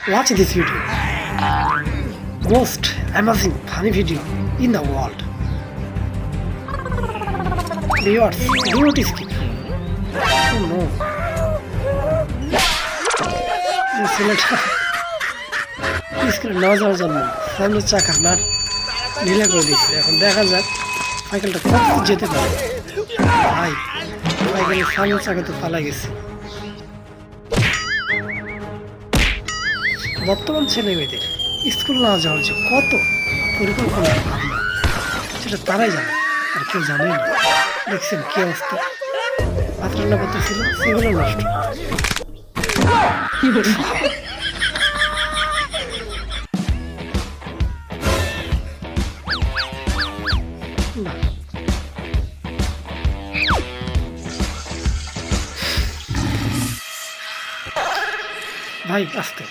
Watch this video. Most amazing funny video in the world. Viewers, do not skip. Oh no. ছেলেটা স্কুলে না যাওয়ার জন্য সামনের চাকা নাট ঢিলা করে দিচ্ছে। এখন দেখা যাক সাইকেলটা কত যেতে পারে। ভাই সাইকেলের সামনের চাকা তো পালা গেছে। বর্তমান ছেলে মেয়েদের স্কুল না যাওয়ার যে কত পরিকল্পনা ভাবনা সেটা তারাই জানে, আর কেউ জানেই না। দেখছেন কি অবস্থা, ভাত রান্না করতেছিল সেগুলো নষ্ট। ভাই আসতে